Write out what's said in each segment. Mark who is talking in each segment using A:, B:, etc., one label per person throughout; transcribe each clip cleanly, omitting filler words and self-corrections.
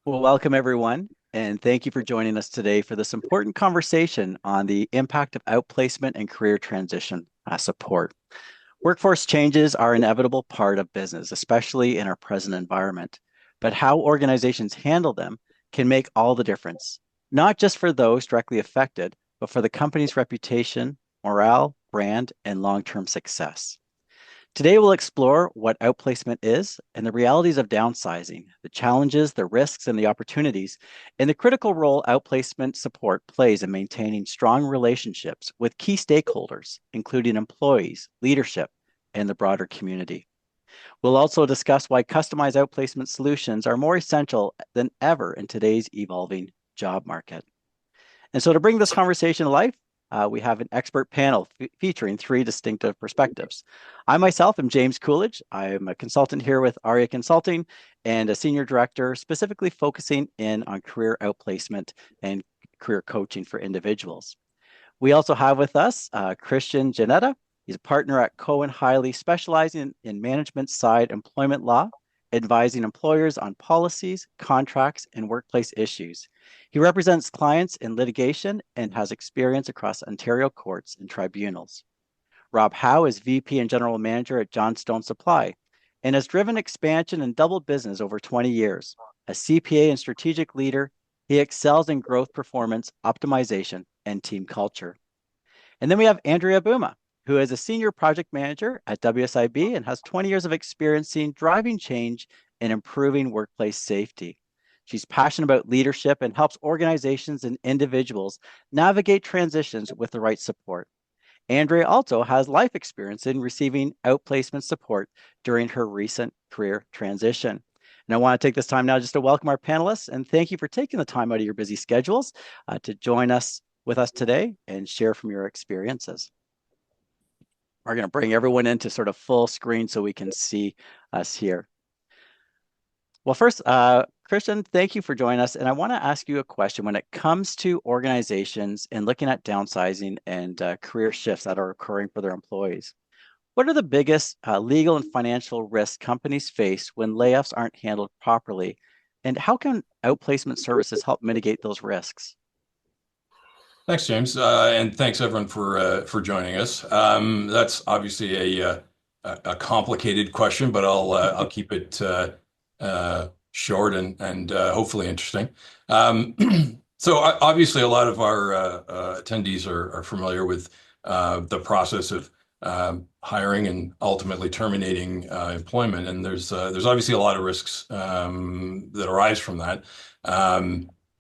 A: Well, welcome everyone, and thank you for joining us today for this important conversation on the impact of outplacement and career transition support. Workforce changes are an inevitable part of business, especially in our present environment. But how organizations handle them can make all the difference, not just for those directly affected, but for the company's reputation, morale, brand, and long-term success. Today, we'll explore what outplacement is and the realities of downsizing, the challenges, the risks, and the opportunities, and the critical role outplacement support plays in maintaining strong relationships with key stakeholders, including employees, leadership, and the broader community. We'll also discuss why customized outplacement solutions are more essential than ever in today's evolving job market. And so, to bring this conversation to life, we have an expert panel featuring three distinctive perspectives. I myself am James Coolidge. I'm a consultant here with ARIA Consulting and a senior director specifically focusing in on career outplacement and career coaching for individuals. We also have with us Christian Janetta. He's a partner at Cohen Hiley, specializing in management side employment law, advising employers on policies, contracts, and workplace issues. He represents clients in litigation and has experience across Ontario courts and tribunals. Rob Howe is VP and General Manager at Johnstone Supply and has driven expansion and doubled business over 20 years. A CPA and strategic leader, he excels in growth performance, optimization, and team culture. And then we have Andrea Buma, who is a senior project manager at WSIB and has 20 years of experience in driving change and improving workplace safety. She's passionate about leadership and helps organizations and individuals navigate transitions with the right support. Andrea also has life experience in receiving outplacement support during her recent career transition. And I want to take this time now just to welcome our panelists and thank you for taking the time out of your busy schedules to join us with us today and share from your experiences. We're going to bring everyone into sort of full screen so we can see us here. Well, first, Christian, thank you for joining us. And I want to ask you a question. When it comes to organizations and looking at downsizing and career shifts that are occurring for their employees, what are the biggest legal and financial risks companies face when layoffs aren't handled properly? And how can outplacement services help mitigate those risks?
B: Thanks, James, and thanks everyone for joining us. That's obviously a complicated question, but I'll keep it short and hopefully interesting. So obviously, a lot of our attendees are familiar with the process of hiring and ultimately terminating employment, and there's obviously a lot of risks that arise from that.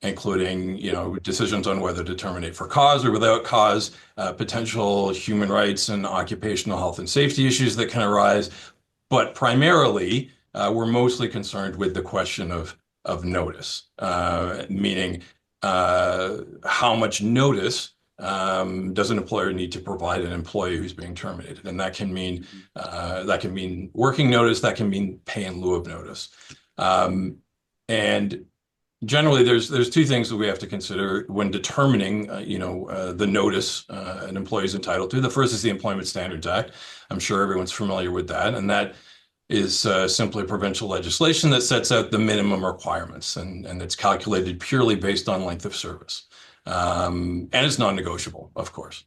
B: Including, decisions on whether to terminate for cause or without cause, potential human rights and occupational health and safety issues that can arise. But primarily, we're mostly concerned with the question of notice, meaning how much notice does an employer need to provide an employee who's being terminated? And that can mean working notice, that can mean pay in lieu of notice. And generally, there's two things that we have to consider when determining, the notice an employee is entitled to. The first is the Employment Standards Act. I'm sure everyone's familiar with that, and that is simply provincial legislation that sets out the minimum requirements, and it's calculated purely based on length of service, and it's non-negotiable, of course.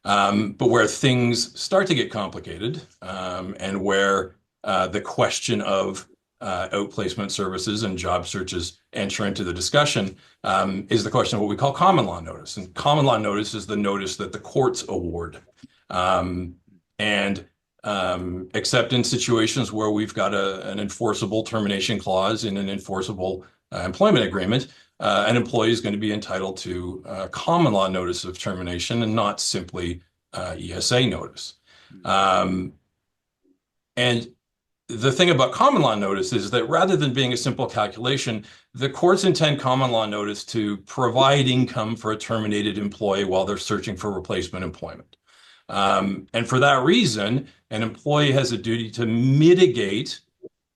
B: But where things start to get complicated, and where the question of outplacement services and job searches enter into the discussion, is the question of what we call common law notice. And common law notice is the notice that the courts award. Except in situations where we've got an enforceable termination clause in an enforceable employment agreement, an employee is going to be entitled to common law notice of termination and not simply ESA notice. And the thing about common law notice is that rather than being a simple calculation, the courts intend common law notice to provide income for a terminated employee while they're searching for replacement employment. And for that reason, an employee has a duty to mitigate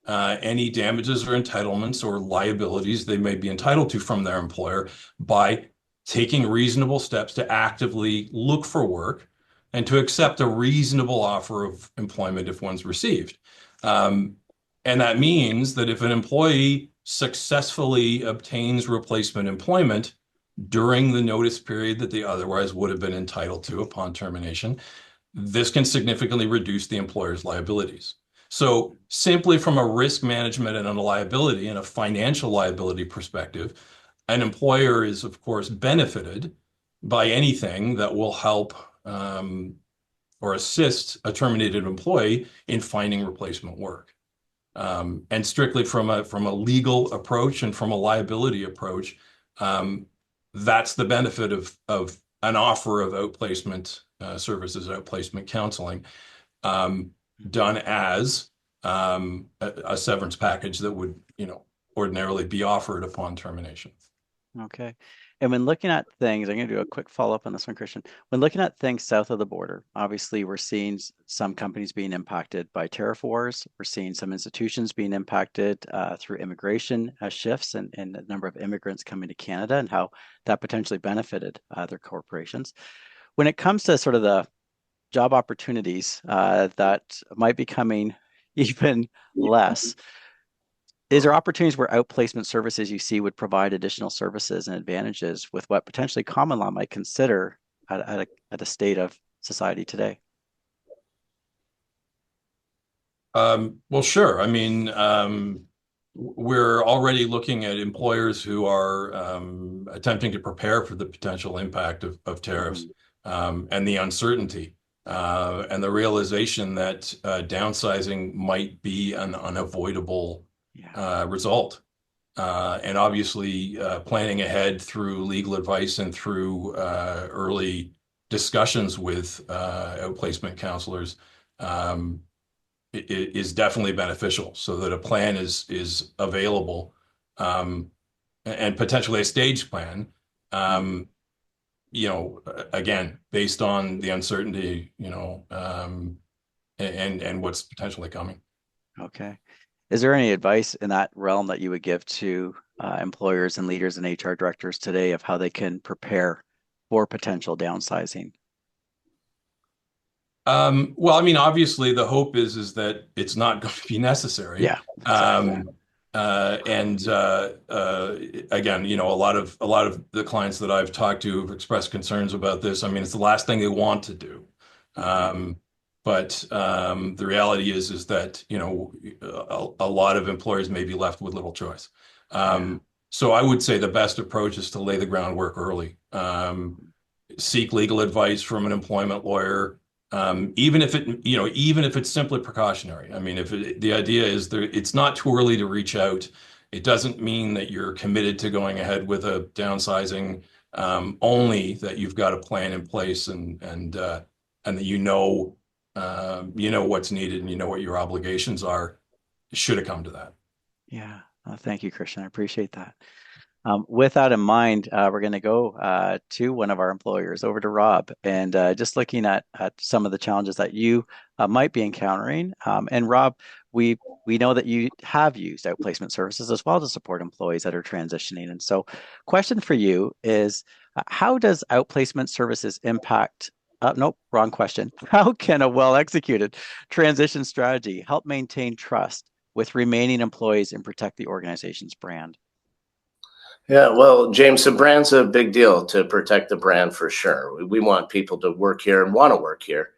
B: any damages or entitlements or liabilities they may be entitled to from their employer by taking reasonable steps to actively look for work and to accept a reasonable offer of employment if one's received. And that means that if an employee successfully obtains replacement employment during the notice period that they otherwise would have been entitled to upon termination, this can significantly reduce the employer's liabilities. So simply from a risk management and a liability and a financial liability perspective, an employer is, of course, benefited by anything that will help or assist a terminated employee in finding replacement work. And strictly from a legal approach and from a liability approach, that's the benefit of an offer of outplacement services, outplacement counseling, done as a severance package that would, ordinarily be offered upon termination.
A: Okay. And when looking at things, I'm going to do a quick follow-up on this one, Christian. When looking at things south of the border, obviously we're seeing some companies being impacted by tariff wars. We're seeing some institutions being impacted through immigration shifts and the number of immigrants coming to Canada and how that potentially benefited their corporations. When it comes to sort of the job opportunities that might be coming even less, is there opportunities where outplacement services you see would provide additional services and advantages with what potentially common law might consider at a state of society today?
B: Well, sure. I mean, we're already looking at employers who are attempting to prepare for the potential impact of tariffs
A: Mhm.
B: and the uncertainty and the realization that downsizing might be an unavoidable
A: Yeah.
B: result. And obviously, planning ahead through legal advice and through early discussions with outplacement counselors is definitely beneficial, so that a plan is available, and potentially a stage plan.
A: Mhm.
B: Um, Again, based on the uncertainty, and what's potentially coming.
A: Okay. Is there any advice in that realm that you would give to employers and leaders and HR directors today of how they can prepare for potential downsizing?
B: Well, I mean, obviously, the hope is that it's not going to be necessary.
A: Yeah, exactly.
B: Um, Again, a lot of the clients that I've talked to have expressed concerns about this. I mean, it's the last thing they want to do.
A: Mhm.
B: But the reality is that a lot of employers may be left with little choice.
A: Yeah.
B: So I would say the best approach is to lay the groundwork early. Seek legal advice from an employment lawyer, even if it's simply precautionary. I mean, the idea is it's not too early to reach out. It doesn't mean that you're committed to going ahead with a downsizing, only that you've got a plan in place and that what's needed and you know what your obligations are should it come to that.
A: Yeah. Thank you, Christian. I appreciate that. With that in mind, we're going to go to one of our employers, over to Rob, and just looking at some of the challenges that you might be encountering. And Rob, we know that you have used outplacement services as well to support employees that are transitioning. And so, question for you is, how does outplacement services impact? Nope, wrong question. How can a well-executed transition strategy help maintain trust with remaining employees and protect the organization's brand?
C: Yeah, well, James, the brand's a big deal to protect the brand for sure. We want people to work here and want to work here.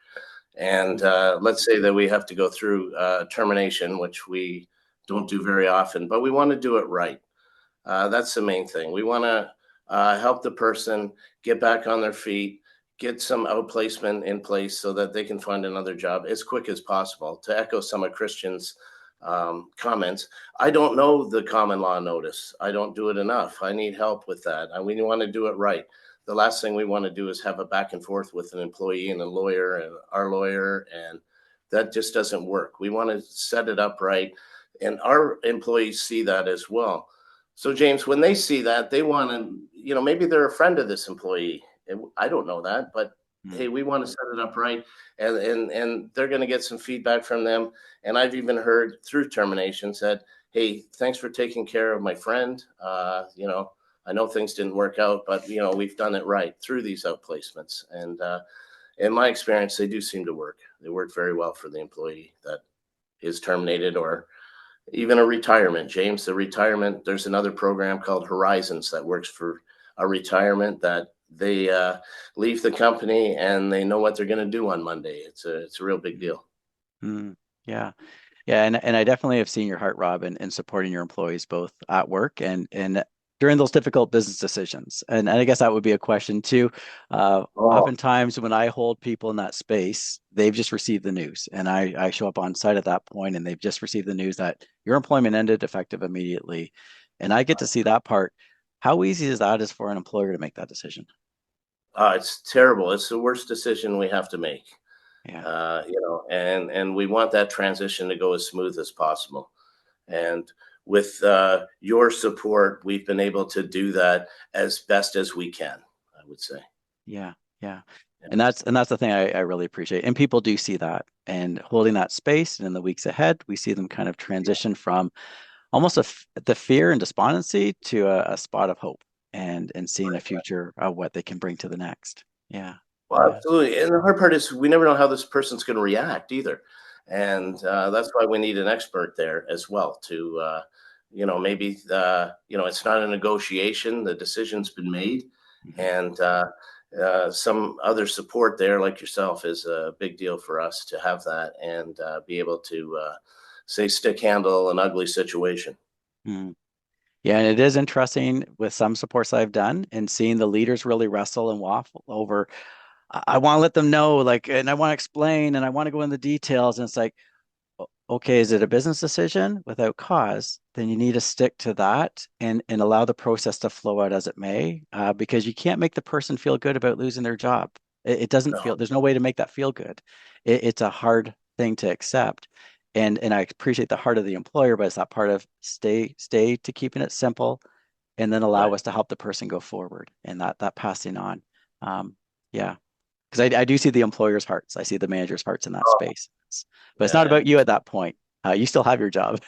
C: And let's say that we have to go through termination, which we don't do very often, but we want to do it right. That's the main thing. We want to help the person get back on their feet, get some outplacement in place so that they can find another job as quick as possible. To echo some of Christian's comments, I don't know the common law notice. I don't do it enough. I need help with that. And we want to do it right. The last thing we want to do is have a back and forth with an employee and a lawyer and our lawyer, and that just doesn't work. We want to set it up right, and our employees see that as well. So, James, when they see that, they want to, maybe they're a friend of this employee. And I don't know that, but
A: Hmm.
C: hey, we want to set it up right, and they're going to get some feedback from them. And I've even heard through terminations that, hey, thanks for taking care of my friend. I know things didn't work out, but we've done it right through these outplacements. And in my experience, they do seem to work. They work very well for the employee that is terminated or even a retirement, James, the retirement, there's another program called Horizons that works for a retirement that they leave the company and they know what they're going to do on Monday. It's a real big deal.
A: Mm, yeah. Yeah, and I definitely have seen your heart, Rob, in supporting your employees both at work and during those difficult business decisions. And I guess that would be a question too.
C: Oh,
A: Oftentimes when I hold people in that space, they've just received the news, and I show up on site at that point, and they've just received the news that your employment ended effective immediately, and I get to see that part. How easy is that is for an employer to make that decision?
C: it's terrible. It's the worst decision we have to make.
A: Yeah.
C: And we want that transition to go as smooth as possible. And with your support, we've been able to do that as best as we can, I would say.
A: Yeah, yeah.
C: Yeah.
A: And that's the thing I really appreciate. And people do see that and holding that space. And in the weeks ahead, we see them kind of transition from almost the fear and despondency to a spot of hope and seeing a future of what they can bring to the next. Yeah,
C: Well,
A: yeah.
C: absolutely. And the hard part is we never know how this person's going to react either. And that's why we need an expert there as well to, maybe, it's not a negotiation. The decision's been made.
A: Mhm.
C: And some other support there, like yourself, is a big deal for us to have that and be able to, say, stick handle an ugly situation.
A: Mm. Yeah, and it is interesting with some supports I've done and seeing the leaders really wrestle and waffle over. I want to let them know, like, and I want to explain and I want to go in the details. And it's like, okay, is it a business decision without cause? Then you need to stick to that and allow the process to flow out as it may, because you can't make the person feel good about losing their job. It doesn't
C: No.
A: feel, there's no way to make that feel good. It's a hard thing to accept. And I appreciate the heart of the employer, but it's that part of stay to keeping it simple and then allow
C: Right.
A: us to help the person go forward and that passing on. Um, yeah, because I do see the employer's hearts. I see the manager's hearts in that
C: Oh,
A: space. But it's not
C: yeah.
A: about you at that point. You still have your job.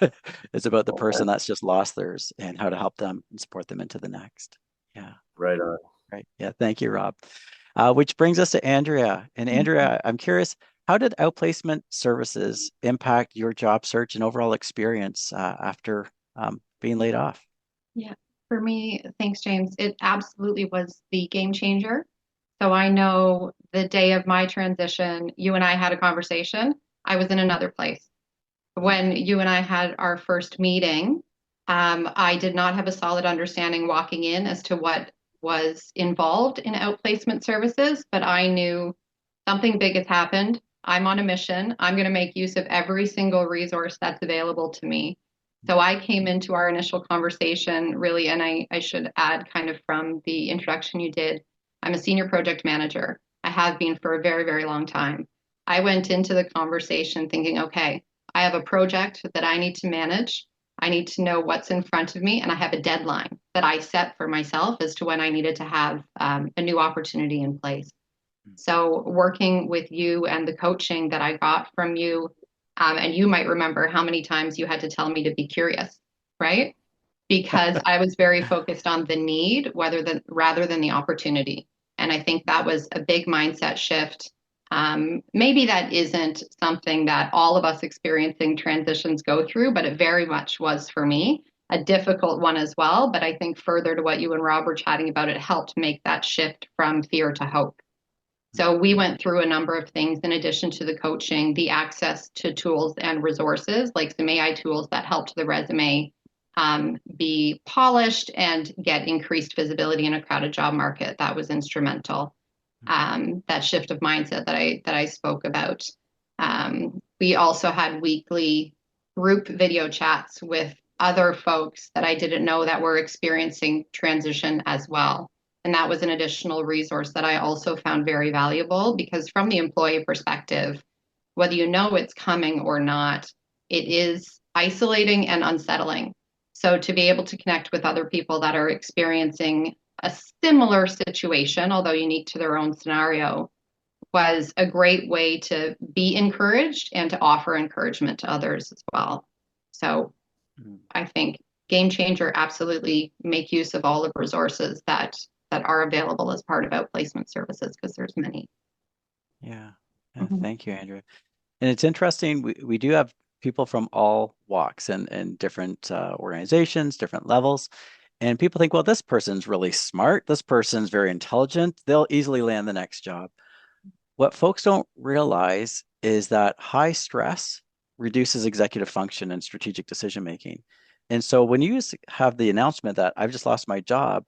A: It's about the person that's just lost theirs and how to help them and support them into the next. Yeah,
C: Right on.
A: right. Yeah, thank you, Rob. Which brings us to Andrea. And Andrea, I'm curious, how did outplacement services impact your job search and overall experience after being laid off?
D: Yeah, for me, thanks, James. It absolutely was the game changer. So I know the day of my transition, you and I had a conversation. I was in another place. When you and I had our first meeting, I did not have a solid understanding walking in as to what was involved in outplacement services, but I knew something big has happened. I'm on a mission. I'm going to make use of every single resource that's available to me. So I came into our initial conversation really, and I should add kind of from the introduction you did, I'm a senior project manager. I have been for a very, very long time. I went into the conversation thinking, okay, I have a project that I need to manage. I need to know what's in front of me, and I have a deadline that I set for myself as to when I needed to have a new opportunity in place. So, working with you and the coaching that I got from you, and you might remember how many times you had to tell me to be curious, right? Because I was very focused on the need rather than the opportunity. And I think that was a big mindset shift. Maybe that isn't something that all of us experiencing transitions go through, but it very much was for me a difficult one as well. But I think further to what you and Rob were chatting about, it helped make that shift from fear to hope. So we went through a number of things in addition to the coaching, the access to tools and resources, like some AI tools that helped the resume be polished and get increased visibility in a crowded job market. That was instrumental. That shift of mindset that I spoke about. We also had weekly group video chats with other folks that I didn't know that were experiencing transition as well. And that was an additional resource that I also found very valuable because, from the employee perspective, whether you know it's coming or not, it is isolating and unsettling. So, to be able to connect with other people that are experiencing a similar situation, although unique to their own scenario, was a great way to be encouraged and to offer encouragement to others as well. So, I think game changer, absolutely make use of all the resources that are available as part of outplacement services because there's many.
A: Yeah.
D: Mhm.
A: Thank you, Andrea. And it's interesting. We do have people from all walks and different organizations, different levels. And people think, well, this person's really smart. This person's very intelligent. They'll easily land the next job. What folks don't realize is that high stress reduces executive function and strategic decision making. And so when you have the announcement that I've just lost my job,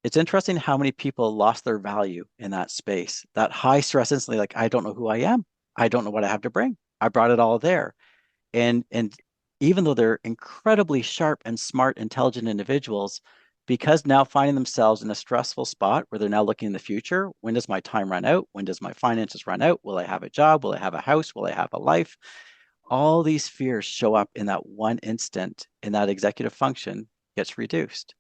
A: it's interesting how many people lost their value in that space. That high stress instantly, like, I don't know who I am. I don't know what I have to bring. I brought it all there. And even though they're incredibly sharp and smart, intelligent individuals, because now finding themselves in a stressful spot where they're now looking in the future, when does my time run out? When does my finances run out? Will I have a job? Will I have a house? Will I have a life? All these fears show up in that one instant, and that executive function gets reduced.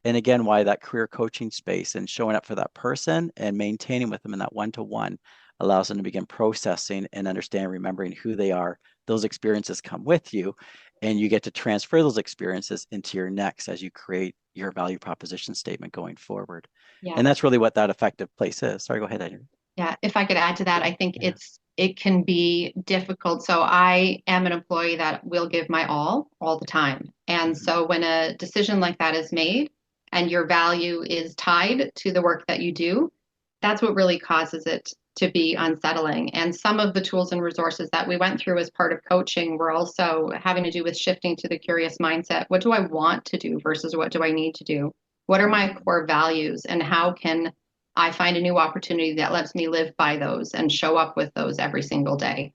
A: And again, why that career coaching space and showing up for that person and maintaining with them in that one-to-one allows them to begin processing and understand, remembering who they are. Those experiences come with you, and you get to transfer those experiences into your next as you create your value proposition statement going forward.
D: Yeah.
A: And that's really what that effective place is. Sorry, go ahead, Adrian.
D: Yeah, if I could add to that, I think
A: Yeah.
D: it can be difficult. So I am an employee that will give my all the time. And so when a decision like that is made and your value is tied to the work that you do, that's what really causes it to be unsettling. And some of the tools and resources that we went through as part of coaching were also having to do with shifting to the curious mindset. What do I want to do versus what do I need to do? What are my core values and how can I find a new opportunity that lets me live by those and show up with those every single day,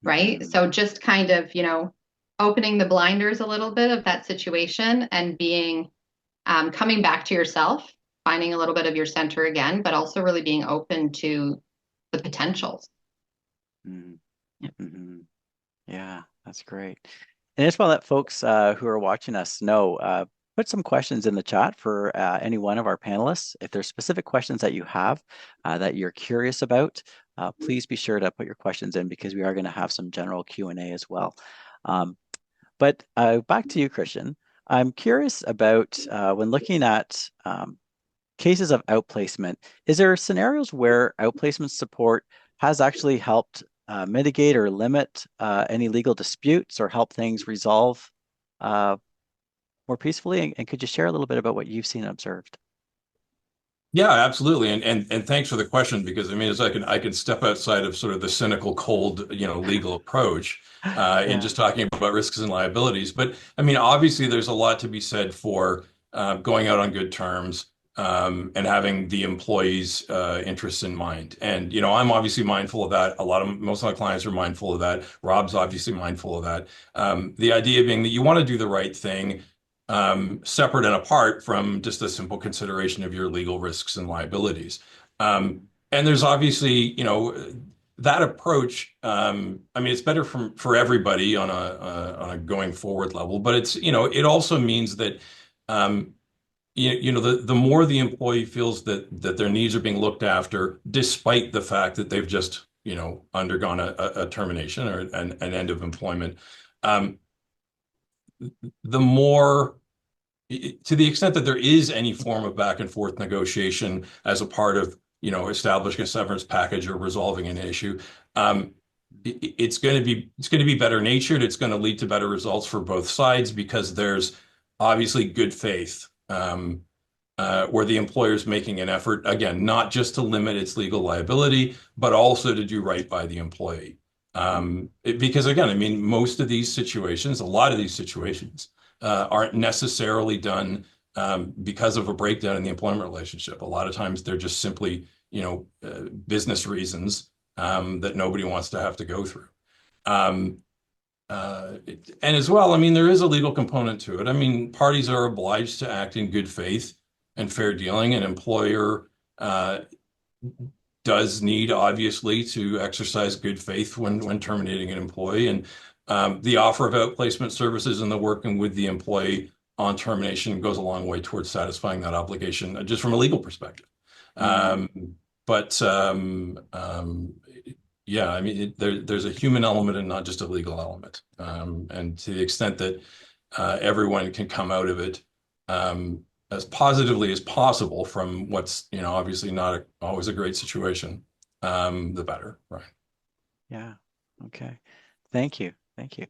D: right?
A: Mhm.
D: So just kind of, opening the blinders a little bit of that situation and being coming back to yourself, finding a little bit of your center again, but also really being open to the potentials.
A: Mhm. Mhm. Yeah, that's great. And I just want to let folks who are watching us know, put some questions in the chat for any one of our panelists. If there's specific questions that you have that you're curious about, please be sure to put your questions in because we are going to have some general Q&A as well. But back to you, Christian. I'm curious about when looking at cases of outplacement, is there scenarios where outplacement support has actually helped mitigate or limit any legal disputes or help things resolve uh, more peacefully? And could you share a little bit about what you've seen and observed?
B: Yeah, absolutely. And thanks for the question because I mean, as I can step outside of sort of the cynical, cold, legal approach in
A: Yeah.
B: just talking about risks and liabilities. But I mean, obviously, there's a lot to be said for going out on good terms and having the employees' interests in mind. And I'm obviously mindful of that. Most of my clients are mindful of that. Rob's obviously mindful of that. The idea being that you want to do the right thing separate and apart from just the simple consideration of your legal risks and liabilities. And there's obviously, that approach. I mean, it's better for everybody on a going forward level, but it also means that the more the employee feels that their needs are being looked after, despite the fact that they've just undergone a termination or an end of employment. Um, the more to the extent that there is any form of back and forth negotiation as a part of, establishing a severance package or resolving an issue, it's going to be better natured. It's going to lead to better results for both sides because there's obviously good faith where the employer is making an effort, again, not just to limit its legal liability, but also to do right by the employee. Because again, I mean, a lot of these situations aren't necessarily done because of a breakdown in the employment relationship. A lot of times they're just simply, business reasons that nobody wants to have to go through. Um, and as well, I mean, there is a legal component to it. I mean, parties are obliged to act in good faith and fair dealing. An employer does need, obviously, to exercise good faith when terminating an employee. And the offer of outplacement services and the working with the employee on termination goes a long way towards satisfying that obligation, just from a legal perspective. But yeah, I mean, there's a human element and not just a legal element. And to the extent that everyone can come out of it as positively as possible from what's, obviously not always a great situation, the better, right?
A: Yeah. Okay. Thank you. Thank you.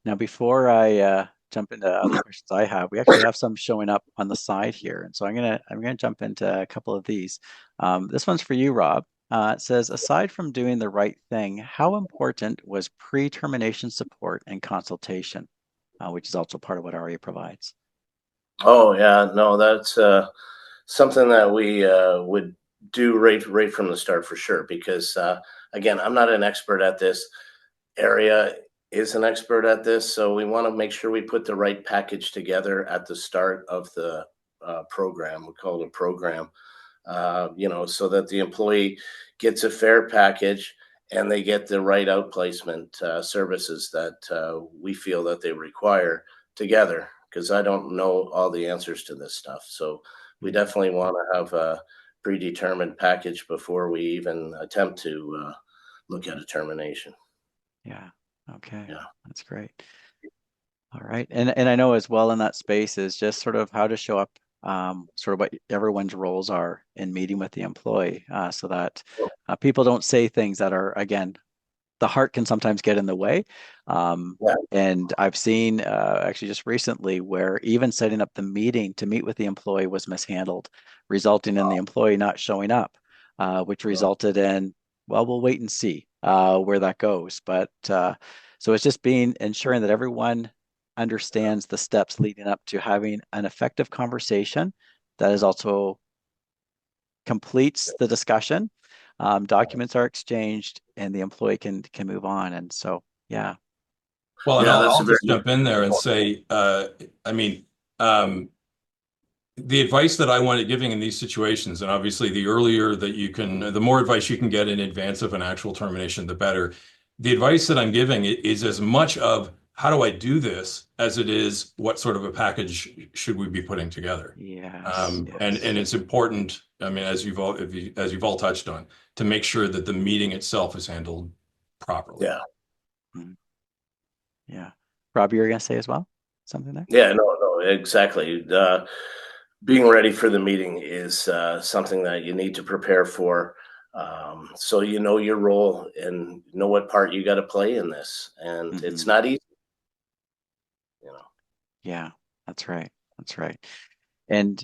A: Now, before I jump into other questions I have, we actually have some showing up on the side here, and so I'm gonna jump into a couple of these. This one's for you, Rob. It says, aside from doing the right thing, how important was pre-termination support and consultation, which is also part of what RA provides?
C: Oh yeah, no, that's something that we would do right from the start for sure. Because again, I'm not an expert at this. Area is an expert at this, so we want to make sure we put the right package together at the start of the program. We call it a program, so that the employee gets a fair package and they get the right outplacement services that we feel that they require together. Because I don't know all the answers to this stuff, so we definitely want to have a predetermined package before we even attempt to look at a termination.
A: Yeah. Okay.
C: Yeah.
A: That's great. All right. And I know as well in that space is just sort of how to show up, sort of what everyone's roles are in meeting with the employee, so that people don't say things that are, again, the heart can sometimes get in the way.
C: Yeah.
A: And I've seen actually just recently where even setting up the meeting to meet with the employee was mishandled, resulting in the employee not showing up, which resulted in, well, we'll wait and see where that goes. But so it's just being ensuring that everyone understands the steps leading up to having an effective conversation that is also completes the discussion, documents are exchanged, and the employee can move on. And so, yeah.
B: Well, and
C: Yeah, that's a
B: I'll
C: very
B: just jump in there and say, I mean, the advice that I wanted giving in these situations, and obviously the earlier that you can, the more advice you can get in advance of an actual termination, the better. The advice that I'm giving is as much of how do I do this as it is what sort of a package should we be putting together.
A: Yes,
B: And
A: yes.
B: it's important, I mean, as you've all touched on, to make sure that the meeting itself is handled properly.
C: yeah.
A: Mm, yeah. Rob, you were gonna say as well something there?
C: Yeah, no, exactly. Being ready for the meeting is something that you need to prepare for. So you know your role and know what part you got to play in this. And it's
A: Hmm.
C: not easy, you know.
A: Yeah, that's right. That's right. And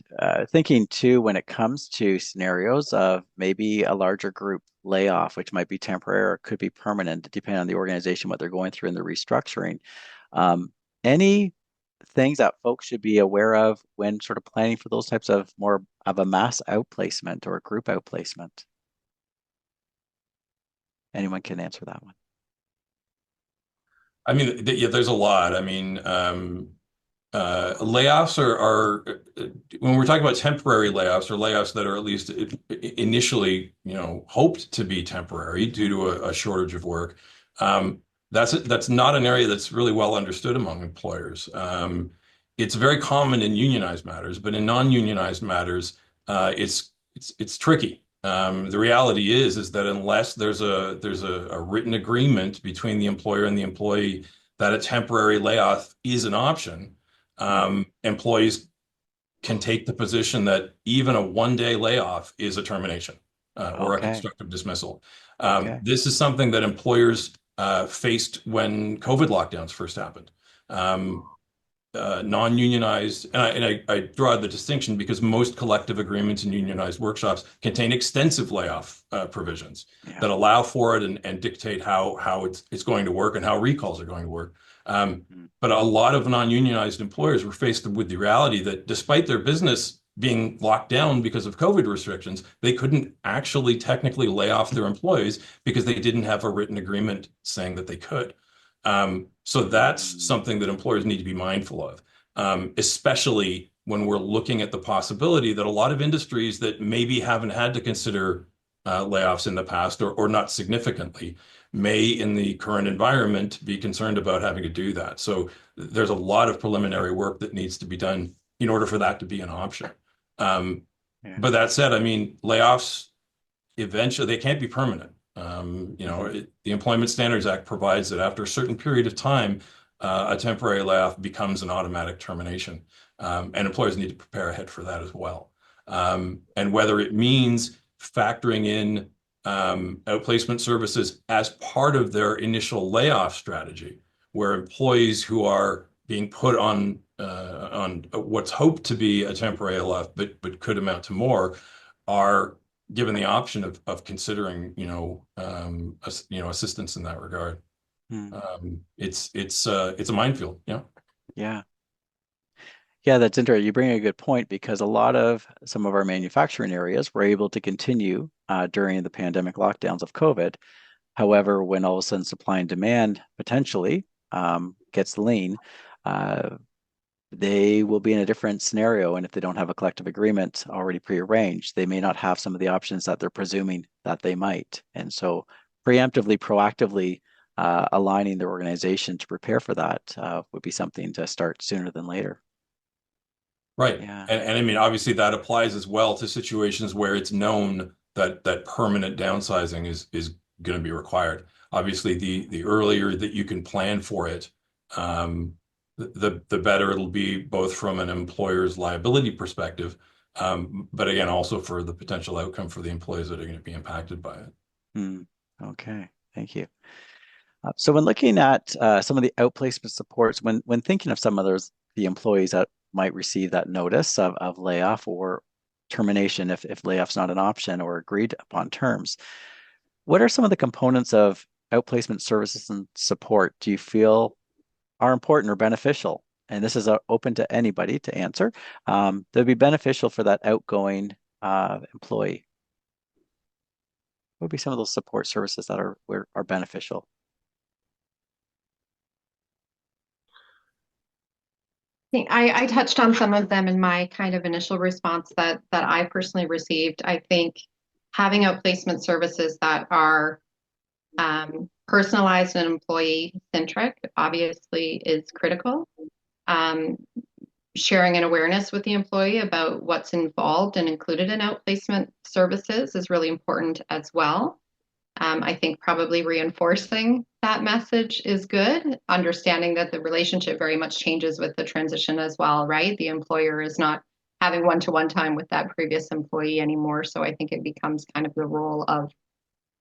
A: thinking too, when it comes to scenarios of maybe a larger group layoff, which might be temporary or could be permanent, depending on the organization, what they're going through in the restructuring. Um, any things that folks should be aware of when sort of planning for those types of more of a mass outplacement or a group outplacement? Anyone can answer that one.
B: I mean, yeah, there's a lot. I mean, layoffs when we're talking about temporary layoffs or layoffs that are at least initially, hoped to be temporary due to a shortage of work. Um, that's not an area that's really well understood among employers. It's very common in unionized matters, but in non-unionized matters, it's tricky. The reality is that unless there's a written agreement between the employer and the employee that a temporary layoff is an option, employees can take the position that even a one-day layoff is a termination or a
A: Okay.
B: constructive dismissal.
A: Okay.
B: This is something that employers faced when COVID lockdowns first happened. Non-unionized, and I draw the distinction because most collective agreements and unionized workshops contain extensive layoff provisions
A: Yeah.
B: that allow for it and dictate how it's going to work and how recalls are going to work. But a lot of non-unionized employers were faced with the reality that despite their business being locked down because of COVID restrictions, they couldn't actually technically lay off their employees because they didn't have a written agreement saying that they could. So that's something that employers need to be mindful of, especially when we're looking at the possibility that a lot of industries that maybe haven't had to consider layoffs in the past or not significantly may in the current environment be concerned about having to do that. So there's a lot of preliminary work that needs to be done in order for that to be an option.
A: Yeah.
B: But that said, I mean, layoffs eventually they can't be permanent. The Employment Standards Act provides that after a certain period of time, a temporary layoff becomes an automatic termination, and employers need to prepare ahead for that as well. And whether it means factoring in outplacement services as part of their initial layoff strategy, where employees who are being put on what's hoped to be a temporary layoff, but could amount to more, are given the option of considering, assistance in that regard.
A: Hmm.
B: It's a minefield. Yeah.
A: Yeah. Yeah, that's interesting. You bring a good point because a lot of some of our manufacturing areas were able to continue during the pandemic lockdowns of COVID. However, when all of a sudden supply and demand potentially gets lean, uh, they will be in a different scenario. And if they don't have a collective agreement already prearranged, they may not have some of the options that they're presuming that they might. And so preemptively, proactively aligning their organization to prepare for that would be something to start sooner than later.
B: Right.
A: Yeah.
B: And I mean, obviously that applies as well to situations where it's known that permanent downsizing is going to be required. Obviously, the earlier that you can plan for it, the better it'll be both from an employer's liability perspective, but again, also for the potential outcome for the employees that are going to be impacted by it.
A: Hmm. Okay. Thank you. So when looking at some of the outplacement supports, when thinking of some of the employees that might receive that notice of layoff or termination if layoff's not an option or agreed upon terms, what are some of the components of outplacement services and support do you feel are important or beneficial? And this is open to anybody to answer. That would be beneficial for that outgoing employee. What would be some of those support services that are beneficial?
D: I touched on some of them in my kind of initial response that I personally received. I think having outplacement services that are personalized and employee centric obviously is critical. Um, Sharing an awareness with the employee about what's involved and included in outplacement services is really important as well. I think probably reinforcing that message is good, understanding that the relationship very much changes with the transition as well, right? The employer is not having one-to-one time with that previous employee anymore. So I think it becomes kind of the role of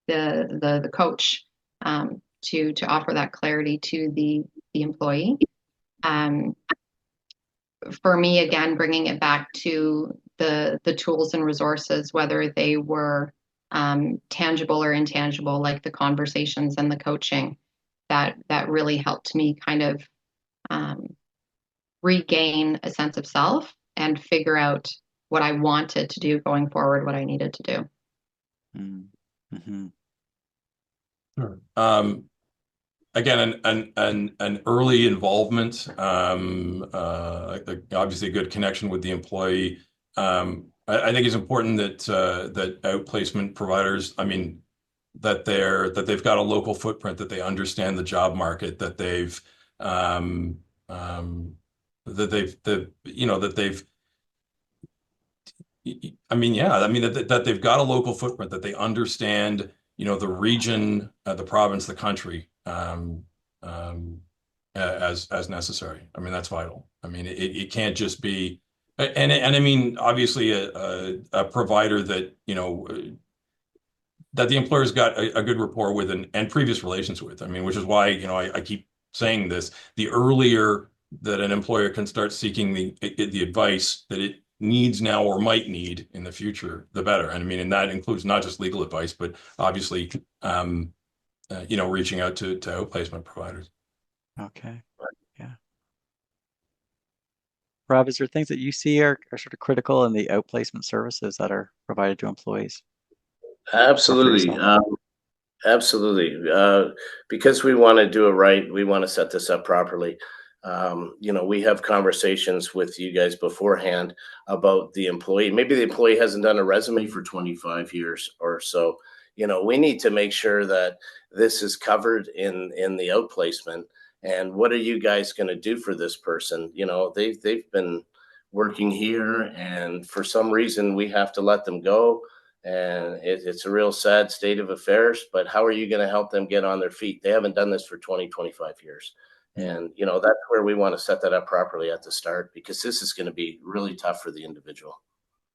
D: the coach to offer that clarity to the employee. Um, for me, again, bringing it back to the tools and resources, whether they were tangible or intangible, like the conversations and the coaching, that really helped me kind of regain a sense of self and figure out what I wanted to do going forward, what I needed to do.
A: Mm-hmm.
B: Sure. Again, an early involvement, obviously a good connection with the employee. I think it's important that outplacement providers, I mean, that they've got a local footprint, that they understand the job market, that they've that they've I mean, yeah, I mean that they've got a local footprint, that they understand, the region, the province, the country, as necessary. I mean, that's vital. I mean, it can't just be, and I mean, obviously a provider that, that the employer's got a good rapport with and previous relations with. I mean, which is why, I keep saying this, the earlier that an employer can start seeking the advice that it needs now or might need in the future, the better. And I mean, and that includes not just legal advice, but obviously, reaching out to outplacement providers.
A: Okay. Yeah. Rob, is there things that you see are sort of critical in the outplacement services that are provided to employees or for
C: Absolutely.
A: yourself?
C: Absolutely. Because we want to do it right, we want to set this up properly. We have conversations with you guys beforehand about the employee. Maybe the employee hasn't done a resume for 25 years or so. We need to make sure that this is covered in the outplacement. And what are you guys going to do for this person? They've been working here, and for some reason we have to let them go, and it's a real sad state of affairs. But how are you going to help them get on their feet? They haven't done this for 20, 25 years. And that's where we want to set that up properly at the start, because this is going to be really tough for the individual.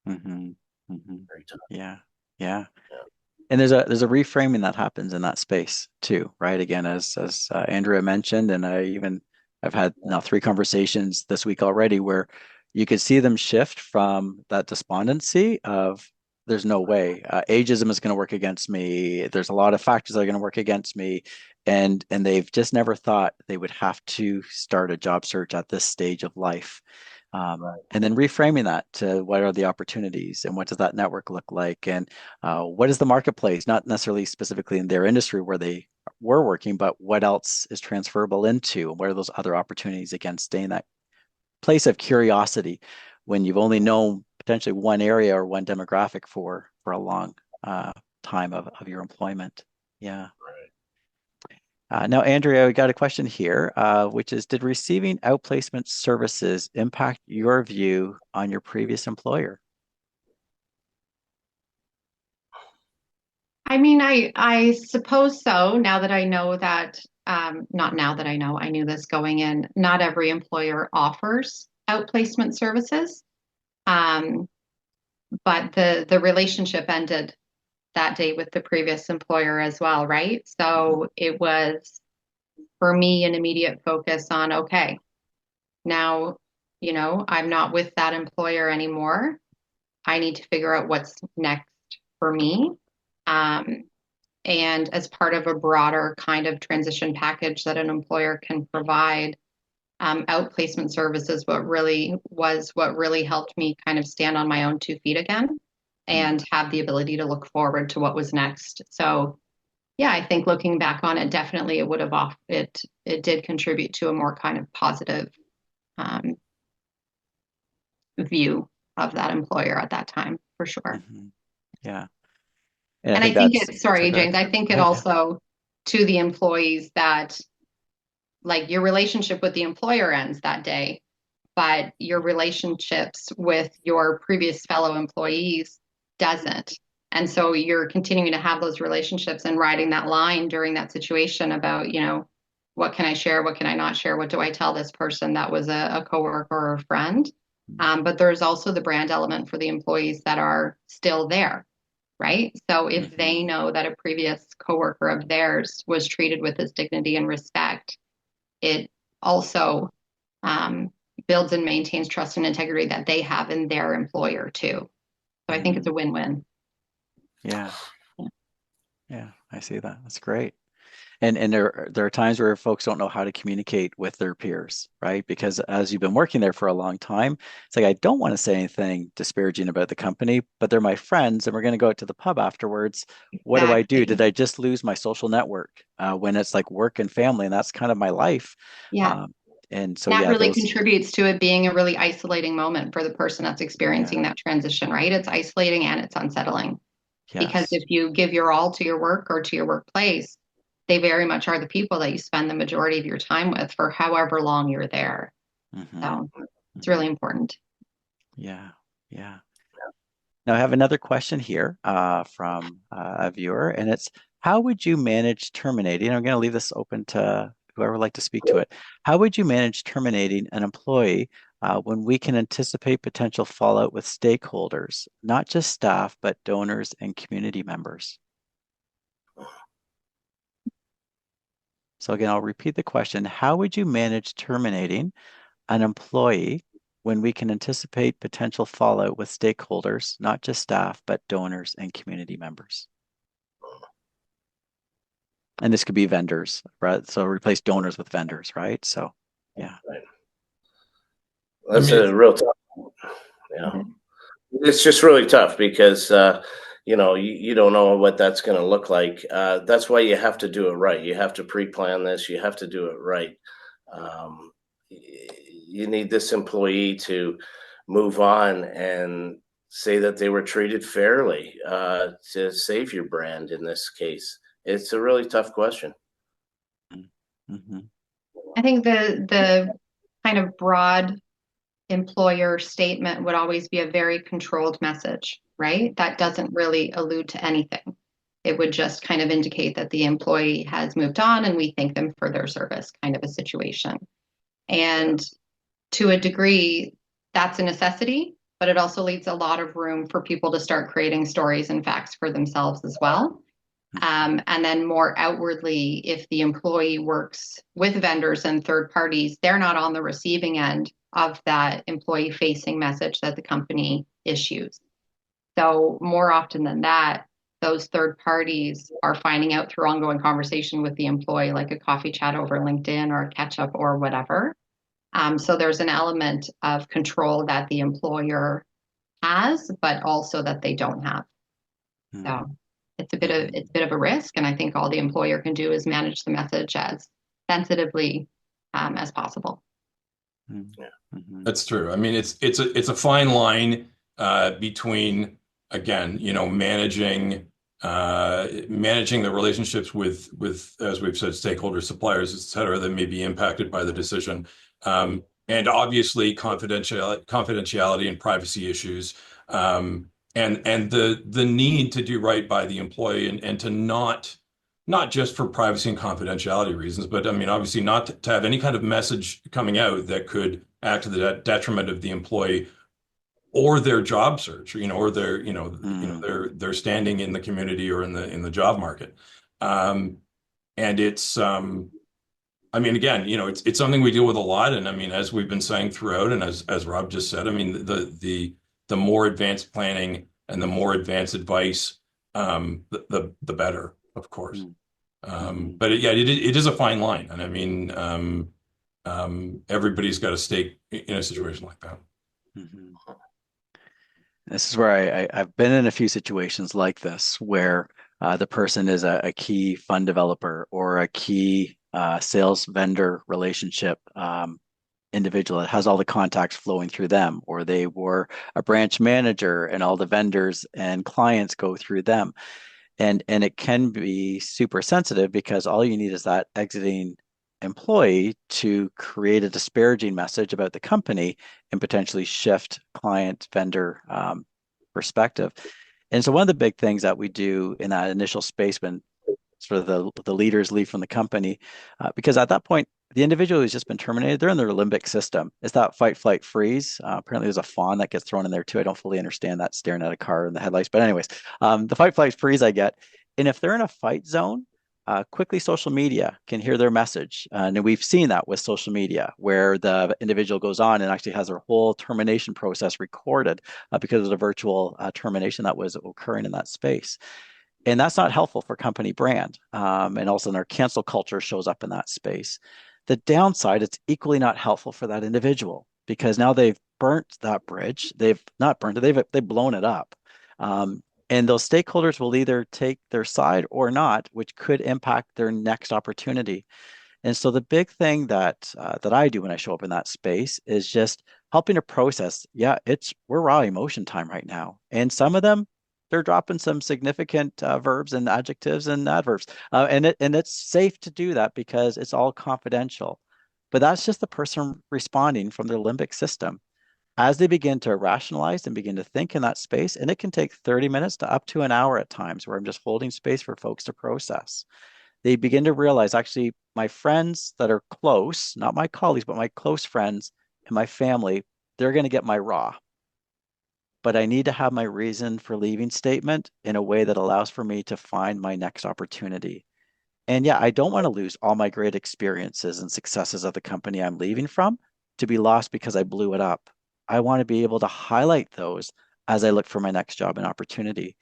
A: Mm-hmm. Mm-hmm.
C: Very tough.
A: Yeah. Yeah.
C: Yeah.
A: And there's a reframing that happens in that space too, right? Again, as Andrea mentioned, and I've had now 3 conversations this week already where you could see them shift from that despondency of there's no way ageism is going to work against me. There's a lot of factors that are going to work against me, and they've just never thought they would have to start a job search at this stage of life. And then reframing that to what are the opportunities and what does that network look like and what is the marketplace, not necessarily specifically in their industry where they were working, but what else is transferable into and what are those other opportunities, again, stay in that place of curiosity when you've only known potentially one area or one demographic for a long time of your employment. Yeah. Now, Andrea, we got a question here, which is, did receiving outplacement services impact your view on your previous employer?
D: I mean, I suppose so. Now that I know that, not now that I know, I knew this going in. Not every employer offers outplacement services, um, but the relationship ended that day with the previous employer as well, right? So it was for me an immediate focus on, okay, now, I'm not with that employer anymore. I need to figure out what's next for me. Um, and as part of a broader kind of transition package that an employer can provide, outplacement services what really helped me kind of stand on my own 2 feet again and have the ability to look forward to what was next. So yeah, I think looking back on it, definitely it would have off it did contribute to a more kind of positive um, view of that employer at that time, for sure.
A: Yeah. And I
D: And I
A: think
D: think
A: that's, sorry,
D: sorry,
A: go ahead.
D: James, I think
A: Go
D: it
A: ahead, yeah.
D: also to the employees that like your relationship with the employer ends that day, but your relationships with your previous fellow employees doesn't. And so you're continuing to have those relationships and riding that line during that situation about, what can I share? What can I not share? What do I tell this person that was a coworker or a friend? But there's also the brand element for the employees that are still there, right? So if they know that a previous coworker of theirs was treated with this dignity and respect, it also um, builds and maintains trust and integrity that they have in their employer too. So I think it's a win-win.
A: Yeah. Yeah, I see that. That's great. And there are times where folks don't know how to communicate with their peers, right? Because as you've been working there for a long time, it's like I don't want to say anything disparaging about the company, but they're my friends and we're going to go out to the pub afterwards. What do I do?
D: Exactly.
A: Did I just lose my social network when it's like work and family, and that's kind of my life?
D: Yeah.
A: And so,
D: That
A: yeah,
D: really
A: those,
D: contributes to it being a really isolating moment for the person that's experiencing
A: yeah,
D: that transition, right? It's isolating and it's unsettling because
A: yes.
D: if you give your all to your work or to your workplace, they very much are the people that you spend the majority of your time with for however long you're there. So it's really important.
A: Yeah, yeah. Now, I have another question here from a viewer, and it's how would you manage terminating? I'm going to leave this open to whoever would like to speak to it. How would you manage terminating an employee when we can anticipate potential fallout with stakeholders, not just staff, but donors and community members? So, again, I'll repeat the question. How would you manage terminating an employee when we can anticipate potential fallout with stakeholders, not just staff, but donors and community members? And this could be vendors, right? So replace donors with vendors, right? So, yeah.
C: That's a real tough one. Yeah. It's just really tough because you don't know what that's going to look like. That's why you have to do it right. You have to pre-plan this. You have to do it right. Um, you need this employee to move on and say that they were treated fairly to save your brand. In this case, it's a really tough question.
A: Mm-hmm.
D: I think the kind of broad employer statement would always be a very controlled message, right? That doesn't really allude to anything. It would just kind of indicate that the employee has moved on and we thank them for their service, kind of a situation. And to a degree, that's a necessity, but it also leaves a lot of room for people to start creating stories and facts for themselves as well. And then more outwardly, if the employee works with vendors and third parties, they're not on the receiving end of that employee facing message that the company issues. So more often than that, those third parties are finding out through ongoing conversation with the employee, like a coffee chat over LinkedIn or a catch up or whatever. So there's an element of control that the employer has, but also that they don't have. So it's a bit of a risk, and I think all the employer can do is manage the message as sensitively as possible.
B: That's true. I mean, it's a fine line between, again, managing the relationships with, as we've said, stakeholders, suppliers, et cetera, that may be impacted by the decision, and obviously confidentiality and privacy issues, and the need to do right by the employee, and to not just for privacy and confidentiality reasons, but I mean, obviously not to have any kind of message coming out that could act to the detriment of the employee or their job search, or their standing in the community or in the job market. And it's, I mean, again, it's something we deal with a lot. And I mean, as we've been saying throughout, and as Rob just said, I mean, the more advanced planning and the more advanced advice, the better, of course. But it is a fine line. And I mean, everybody's got a stake in a situation like that.
A: This is where I've been in a few situations like this where the person is a key fund developer or a key sales vendor relationship individual that has all the contacts flowing through them, or they were a branch manager and all the vendors and clients go through them. And it can be super sensitive because all you need is that exiting employee to create a disparaging message about the company and potentially shift client vendor perspective. And so one of the big things that we do in that initial space when sort of the leaders leave from the company, because at that point, the individual who's just been terminated, they're in their limbic system. It's that fight, flight, freeze. Apparently, there's a fawn that gets thrown in there too. I don't fully understand that staring at a car in the headlights. But anyways, the fight, flight, freeze I get. And if they're in a fight zone, quickly social media can hear their message. And we've seen that with social media where the individual goes on and actually has their whole termination process recorded because of the virtual termination that was occurring in that space. And that's not helpful for company brand. And also our cancel culture shows up in that space. The downside, it's equally not helpful for that individual because now they've burnt that bridge. They've not burnt it, they've blown it up. And those stakeholders will either take their side or not, which could impact their next opportunity. And so the big thing that I do when I show up in that space is just helping to process. Yeah, we're raw emotion time right now, and some of them they're dropping some significant verbs and adjectives and adverbs, and it's safe to do that because it's all confidential. But that's just the person responding from their limbic system. As they begin to rationalize and begin to think in that space, and it can take 30 minutes to up to an hour at times where I'm just holding space for folks to process. They begin to realize actually my friends that are close, not my colleagues, but my close friends and my family, they're going to get my raw. But I need to have my reason for leaving statement in a way that allows for me to find my next opportunity. And yeah, I don't want to lose all my great experiences and successes of the company I'm leaving from to be lost because I blew it up. I want to be able to highlight those as I look for my next job and opportunity.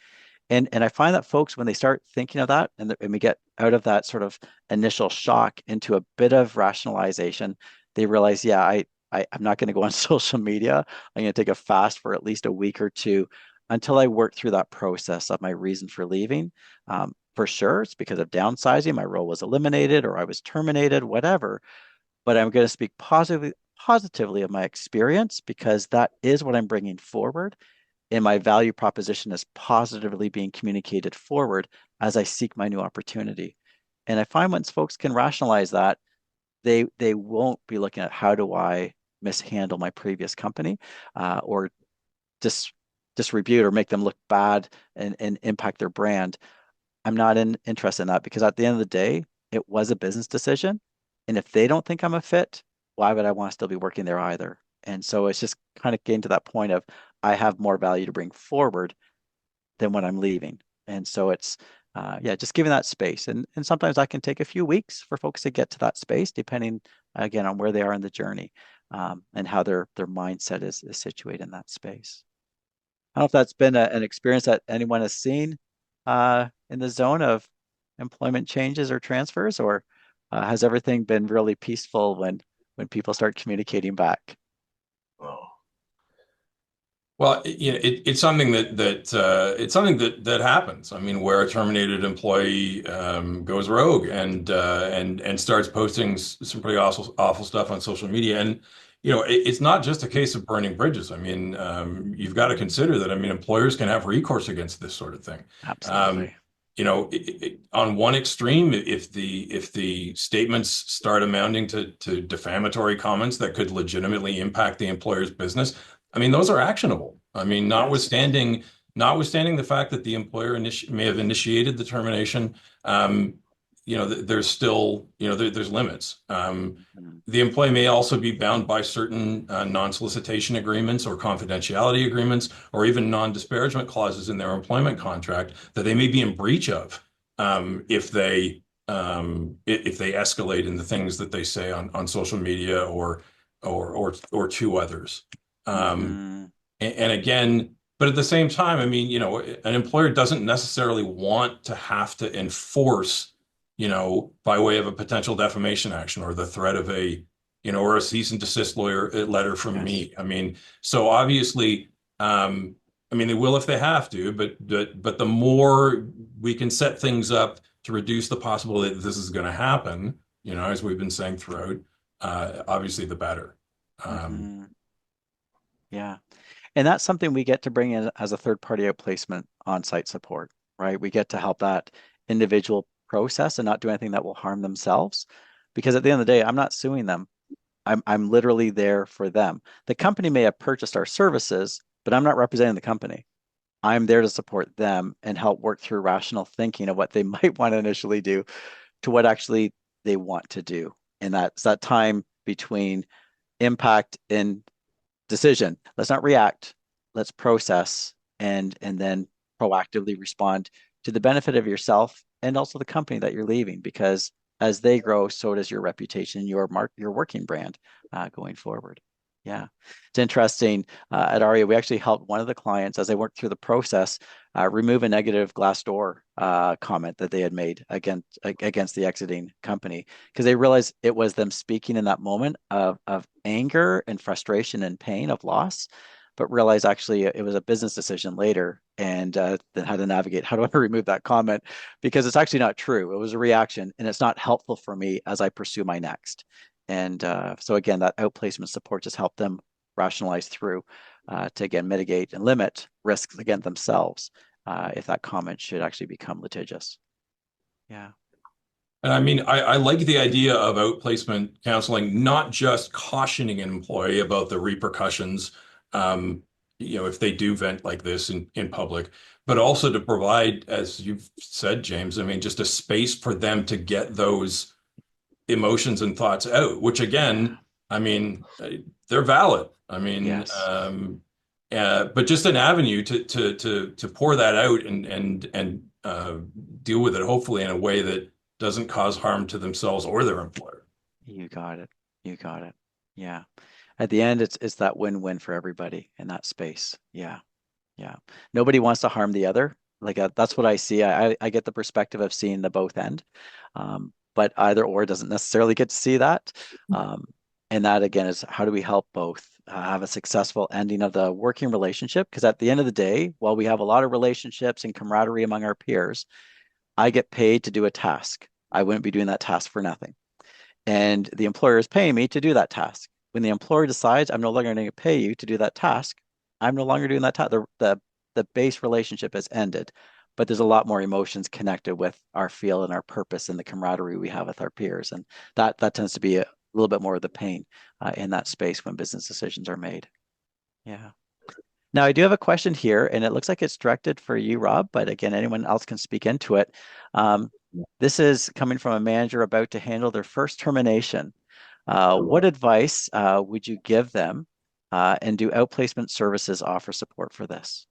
A: And I find that folks, when they start thinking of that and we get out of that sort of initial shock into a bit of rationalization, they realize, yeah, I'm not going to go on social media. I'm going to take a fast for at least a week or two until I work through that process of my reason for leaving. For sure, it's because of downsizing. My role was eliminated or I was terminated, whatever. But I'm going to speak positively of my experience because that is what I'm bringing forward. And my value proposition is positively being communicated forward as I seek my new opportunity. And I find once folks can rationalize that, they won't be looking at how do I mishandle my previous company or disrepute or make them look bad and impact their brand. I'm not interested in that because at the end of the day, it was a business decision. And if they don't think I'm a fit, why would I want to still be working there either? And so it's just kind of getting to that point of, I have more value to bring forward than when I'm leaving. And so it's, I think, Yeah, just giving that space. And sometimes that can take a few weeks for folks to get to that space, depending again on where they are in the journey, and how their mindset is situated in that space. I don't know if that's been an experience that anyone has seen in the zone of employment changes or transfers, or has everything been really peaceful when people start communicating back?
C: Oh,
B: Well, it's something it's something that happens. I mean, where a terminated employee goes rogue and starts posting some pretty awful stuff on social media, and it's not just a case of burning bridges. I mean, you've got to consider that. I mean, employers can have recourse against this sort of thing. Um,
A: Absolutely.
B: on one extreme, if the statements start amounting to defamatory comments that could legitimately impact the employer's business, I mean, those are actionable. I mean,
A: Yes.
B: notwithstanding the fact that the employer may have initiated the termination, um, there's still, there's limits.
A: Mhm.
B: The employee may also be bound by certain non-solicitation agreements or confidentiality agreements, or even non-disparagement clauses in their employment contract that they may be in breach of if they escalate in the things that they say on social media or to others. Um,
A: Mhm.
B: and again, but at the same time, I mean, an employer doesn't necessarily want to have to enforce, by way of a potential defamation action or the threat of or a cease and desist letter from
A: Yes.
B: me. I mean, so obviously, I mean, they will if they have to, but the more we can set things up to reduce the possibility that this is going to happen, as we've been saying throughout, obviously the better. Um,
A: Mhm. Yeah. And that's something we get to bring in as a third party outplacement on-site support, right? We get to help that individual process and not do anything that will harm themselves. Because at the end of the day, I'm not suing them. I'm literally there for them. The company may have purchased our services, but I'm not representing the company. I'm there to support them and help work through rational thinking of what they might want to initially do to what actually they want to do. And that's that time between impact and decision. Let's not react. Let's process and then proactively respond to the benefit of yourself and also the company that you're leaving. Because as they grow, so does your reputation, your working brand going forward. Yeah, it's interesting. At ARIA, we actually helped one of the clients as they worked through the process remove a negative Glassdoor comment that they had made against the exiting company because they realized it was them speaking in that moment of anger and frustration and pain of loss, but realized actually it was a business decision later and then had to navigate how do I remove that comment because it's actually not true. It was a reaction and it's not helpful for me as I pursue my next. And so again, that outplacement support just helped them rationalize through to again mitigate and limit risks against themselves if that comment should actually become litigious. Yeah.
B: And I mean, I like the idea of outplacement counseling, not just cautioning an employee about the repercussions, um, if they do vent like this in public, but also to provide, as you've said, James, I mean, just a space for them to get those emotions and thoughts out, which
A: Yeah.
B: again, I mean, they're valid. I mean,
A: Yes.
B: but just an avenue to pour that out and deal with it, hopefully in a way that doesn't cause harm to themselves or their employer.
A: You got it. You got it. Yeah. At the end, it's that win-win for everybody in that space. Yeah. Yeah. Nobody wants to harm the other. Like that's what I see. I get the perspective of seeing the both end. But either or doesn't necessarily get to see that. Um, and that again is how do we help both have a successful ending of the working relationship? Because at the end of the day, while we have a lot of relationships and camaraderie among our peers, I get paid to do a task. I wouldn't be doing that task for nothing. And the employer is paying me to do that task. When the employer decides I'm no longer going to pay you to do that task, I'm no longer doing that task. The base relationship has ended, but there's a lot more emotions connected with our field and our purpose and the camaraderie we have with our peers, and that tends to be a little bit more of the pain in that space when business decisions are made. Yeah. Now I do have a question here, and it looks like it's directed for you, Rob. But again, anyone else can speak into it. Um, this is coming from a manager about to handle their first termination. What advice would you give them? And do outplacement services offer support for this?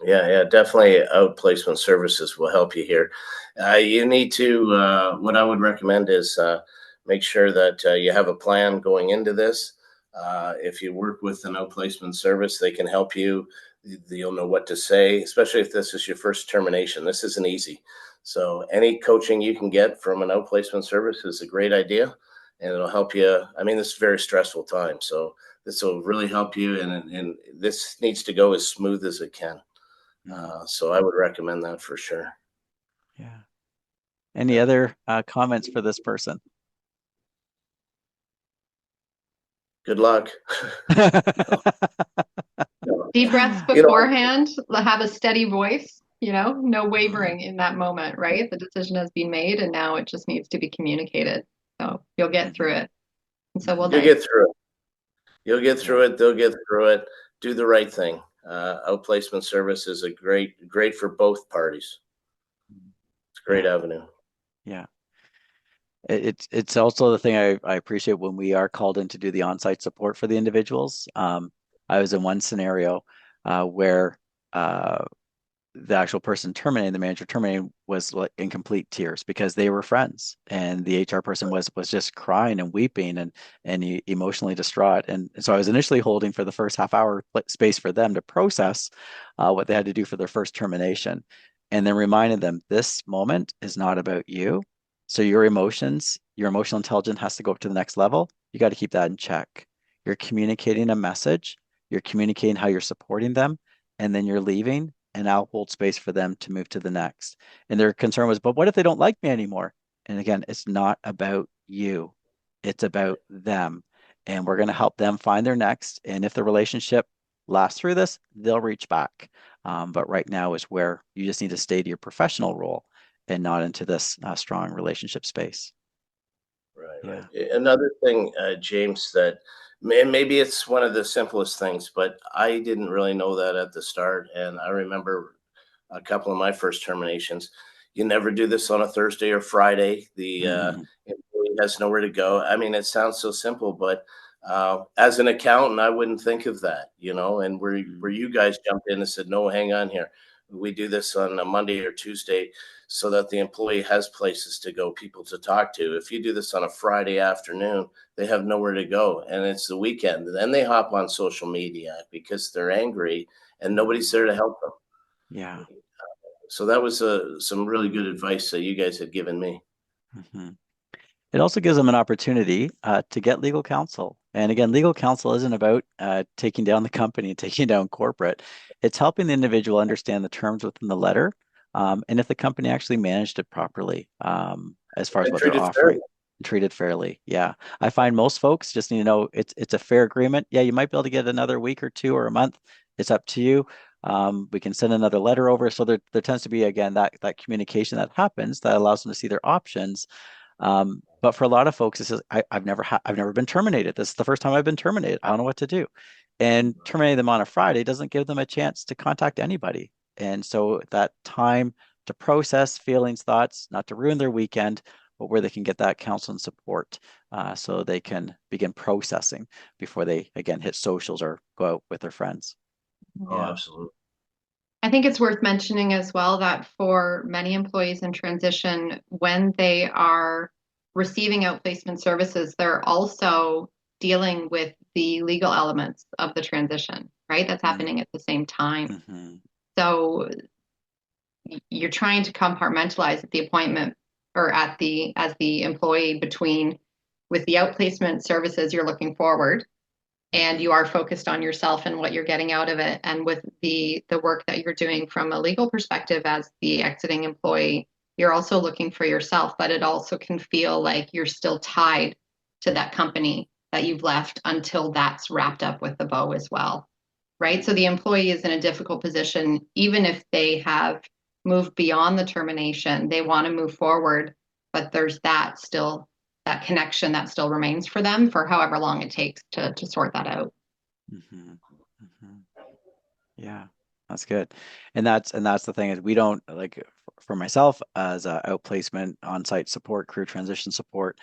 C: Yeah, definitely outplacement services will help you here. You need to, what I would recommend is make sure that you have a plan going into this. If you work with an outplacement service, they can help you. You'll know what to say, especially if this is your first termination. This isn't easy. So any coaching you can get from an outplacement service is a great idea, and it'll help you. I mean, this is a very stressful time, so this will really help you, and this needs to go as smooth as it can. So I would recommend that for sure.
A: Yeah. Any
C: Yeah.
A: other comments for this person?
C: Good luck. No.
D: Deep breaths
C: You know,
D: beforehand, have a steady voice, no wavering in that moment, right? The decision has been made and now it just needs to be communicated. So you'll get through it. And so will
C: you'll
D: they.
C: get through it. You'll get
A: Yeah.
C: through it. They'll get through it. Do the right thing. Outplacement service is a great for both parties. It's a great
A: Yeah.
C: avenue.
A: Yeah. It's also the thing I appreciate when we are called in to do the on-site support for the individuals. I was in one scenario where the actual person terminating, the manager terminating, was like in complete tears because they were friends, and the HR person was just crying and weeping and emotionally distraught. And so I was initially holding for the first half hour space for them to process what they had to do for their first termination, and then reminded them this moment is not about you. So your emotions, your emotional intelligence has to go up to the next level. You got to keep that in check. You're communicating a message. You're communicating how you're supporting them, and then you're leaving, and I'll hold space for them to move to the next. And their concern was, but what if they don't like me anymore? And again, it's not about you, it's about them. And we're going to help them find their next. And if the relationship lasts through this, they'll reach back. But right now is where you just need to stay to your professional role and not into this strong relationship space.
C: Right.
A: Yeah.
C: Another thing, James, that maybe it's one of the simplest things, but I didn't really know that at the start. And I remember a couple of my first terminations. You never do this on a Thursday or Friday. The
A: Mm-hmm.
C: employee has nowhere to go. I mean, it sounds so simple, but as an accountant, I wouldn't think of that, and where you guys jumped in and said, no, hang on here. We do this on a Monday or Tuesday so that the employee has places to go, people to talk to. If you do this on a Friday afternoon, they have nowhere to go, and it's the weekend. Then they hop on social media because they're angry and nobody's there to help them.
A: Yeah.
C: So that was some really good advice that you guys had given me.
A: Mm-hmm. It also gives them an opportunity to get legal counsel. And again, legal counsel isn't about taking down the company and taking down corporate. It's helping the individual understand the terms within the letter, and if the company actually managed it properly, as far as
C: And
A: what they're
C: treated fairly.
A: offering, treated fairly. Yeah, I find most folks just need to know it's a fair agreement. Yeah, you might be able to get another week or two or a month. It's up to you. We can send another letter over. So there tends to be, again, that communication that happens that allows them to see their options. But for a lot of folks, this is I've never been terminated. This is the first time I've been terminated. I don't know what to do. And terminating them on a Friday doesn't give them a chance to contact anybody. And so that time to process feelings, thoughts, not to ruin their weekend, but where they can get that counsel and support so they can begin processing before they again hit socials or go out with their friends.
C: Oh,
A: Yeah.
C: absolutely.
D: I think it's worth mentioning as well that for many employees in transition, when they are receiving outplacement services, they're also dealing with the legal elements of the transition, right? That's happening at the same time.
A: Mm-hmm.
D: So you're trying to compartmentalize at the appointment or as the employee between with the outplacement services you're looking forward and you are focused on yourself and what you're getting out of it, and with the work that you're doing from a legal perspective as the exiting employee, you're also looking for yourself, but it also can feel like you're still tied to that company that you've left until that's wrapped up with the bow as well, right? So the employee is in a difficult position. Even if they have moved beyond the termination, they want to move forward, but there's that connection that still remains for them for however long it takes to sort that out.
A: Mm-hmm. Mm-hmm. Yeah, that's good. And that's the thing is we don't like for myself as a outplacement on-site support, career transition support,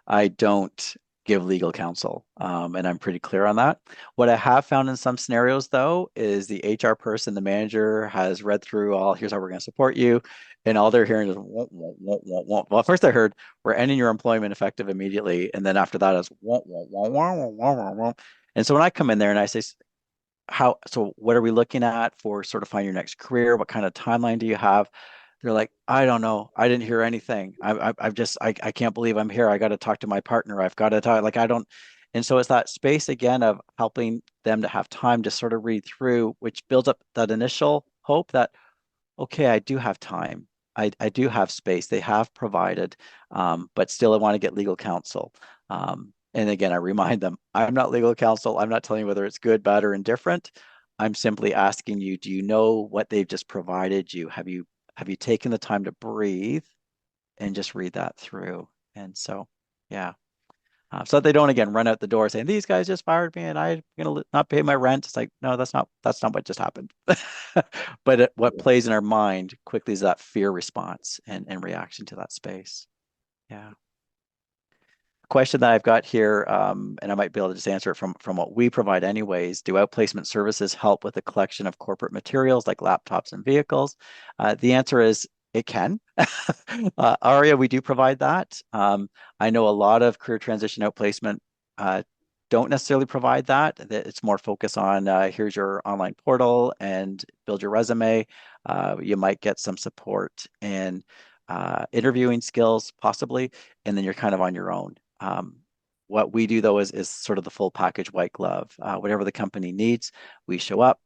A: I don't give legal counsel. And I'm pretty clear on that. What I have found in some scenarios, though, is the HR person, the manager, has read through all, here's how we're going to support you. And all they're hearing is, won't, won't, won't, won't, won't. Well, first I heard, we're ending your employment effective immediately. And then after that is, won't, won't, won't, won't, won't, won't, won't, won't. And so when I come in there and I say, so what are we looking at for sort of find your next career? What kind of timeline do you have? They're like, I don't know. I didn't hear anything. I've just, I can't believe I'm here. I got to talk to my partner. I've got to talk, like, I don't. And so it's that space again of helping them to have time to sort of read through, which builds up that initial hope that, okay, I do have time. I do have space. They have provided, but still I want to get legal counsel. And again, I remind them, I'm not legal counsel. I'm not telling you whether it's good, bad, or indifferent. I'm simply asking you, do you know what they've just provided you? Have you taken the time to breathe and just read that through? And so, yeah. So that they don't again run out the door saying these guys just fired me and I'm gonna not pay my rent. It's like, no, that's not what just happened. But what plays in our mind quickly is that fear response and reaction to that space. Yeah. Question that I've got here, and I might be able to just answer it from what we provide anyways. Do outplacement services help with the collection of corporate materials like laptops and vehicles? The answer is it can. ARIA, we do provide that. I know a lot of career transition outplacement don't necessarily provide that. It's more focused on here's your online portal and build your resume. You might get some support in interviewing skills, possibly, and then you're kind of on your own. What we do though is sort of the full package, white glove. Whatever the company needs, we show up.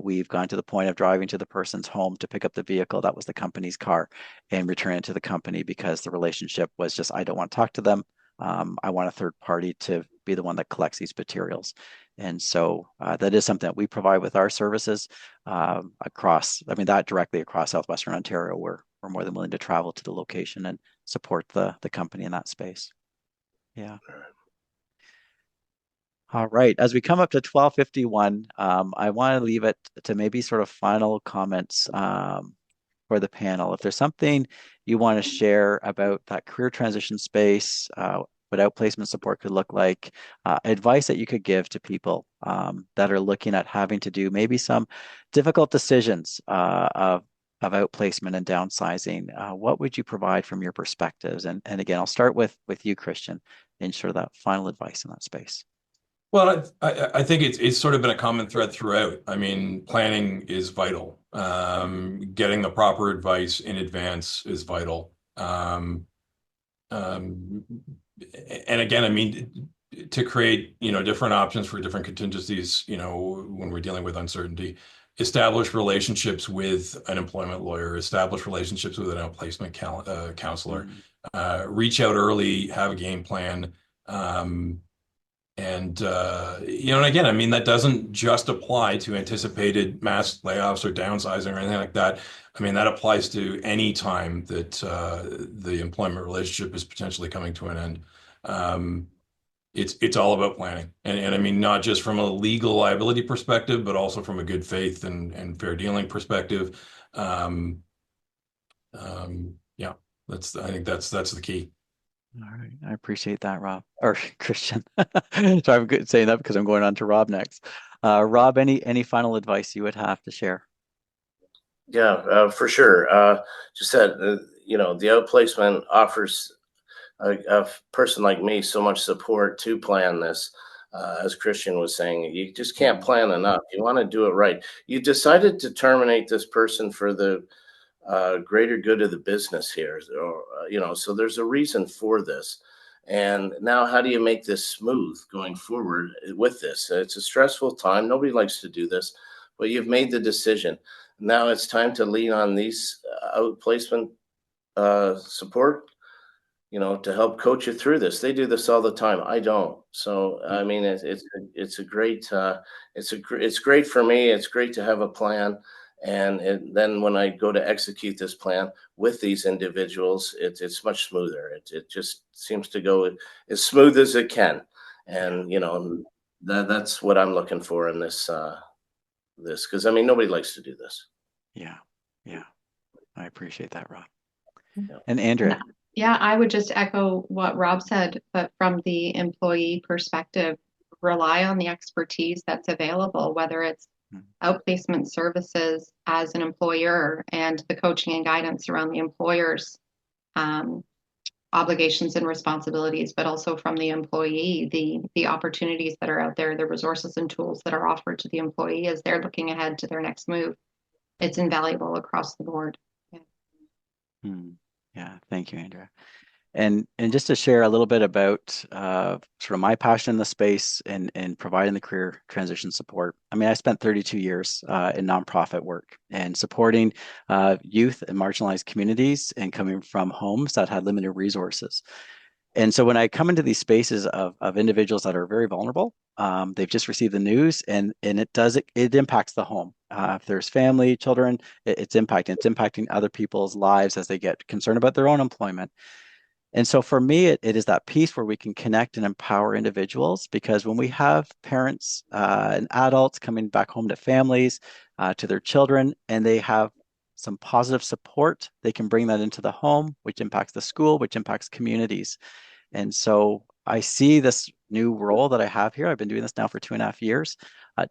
A: We've gone to the point of driving to the person's home to pick up the vehicle that was the company's car and return it to the company because the relationship was just, I don't want to talk to them. I want a third party to be the one that collects these materials. And so that is something that we provide with our services across, I mean, that directly across Southwestern Ontario. We're more than willing to travel to the location and support the company in that space. Yeah. All right. As we come up to 12:51, I want to leave it to maybe sort of final comments for the panel. If there's something you want to share about that career transition space, what outplacement support could look like, advice that you could give to people that are looking at having to do maybe some difficult decisions of outplacement and downsizing, what would you provide from your perspectives? And again, I'll start with you, Christian, and sort of that final advice in that space.
B: Well, I think it's sort of been a common thread throughout. I mean, planning is vital. Getting the proper advice in advance is vital. And again, I mean, to create, different options for different contingencies, when we're dealing with uncertainty, establish relationships with an employment lawyer, establish relationships with an outplacement counselor, reach out early, have a game plan. And again, I mean, that doesn't just apply to anticipated mass layoffs or downsizing or anything like that. I mean, that applies to any time that the employment relationship is potentially coming to an end. It's all about planning. And I mean, not just from a legal liability perspective, but also from a good faith and fair dealing perspective. Yeah, I think that's the key.
A: All right. I appreciate that, Rob, or Christian. So I'm good saying that because I'm going on to Rob next. Rob, any final advice you would have to share?
C: Yeah, for sure. Just that, the outplacement offers a person like me so much support to plan this. As Christian was saying, you just can't plan enough. You want to do it right. You decided to terminate this person for the greater good of the business here, or, so there's a reason for this. And now, how do you make this smooth going forward with this? It's a stressful time. Nobody likes to do this, but you've made the decision. Now it's time to lean on these outplacement support, to help coach you through this. They do this all the time. I don't. So I mean, it's a great it's great for me. It's great to have a plan, and then when I go to execute this plan with these individuals, it's much smoother. It just seems to go as smooth as it can, and that's what I'm looking for in this because I mean nobody likes to do this.
A: Yeah. I appreciate that, Rob.
C: Yeah.
A: And Andrea.
D: Yeah, I would just echo what Rob said, but from the employee perspective, rely on the expertise that's available, whether it's
A: Mm.
D: outplacement services as an employer and the coaching and guidance around the employer's um, obligations and responsibilities, but also from the employee, the opportunities that are out there, the resources and tools that are offered to the employee as they're looking ahead to their next move. It's invaluable across the board. Yeah.
A: Hmm. Yeah, thank you, Andrea. And just to share a little bit about sort of my passion in the space and providing the career transition support. I mean, I spent 32 years in nonprofit work and supporting youth and marginalized communities and coming from homes that had limited resources. And so when I come into these spaces of individuals that are very vulnerable, they've just received the news and it impacts the home. If there's family, children, it's impacting. It's impacting other people's lives as they get concerned about their own employment. And so for me, it is that piece where we can connect and empower individuals because when we have parents and adults coming back home to families, to their children, and they have some positive support, they can bring that into the home, which impacts the school, which impacts communities. And so I see this new role that I have here. I've been doing this now for 2.5 years.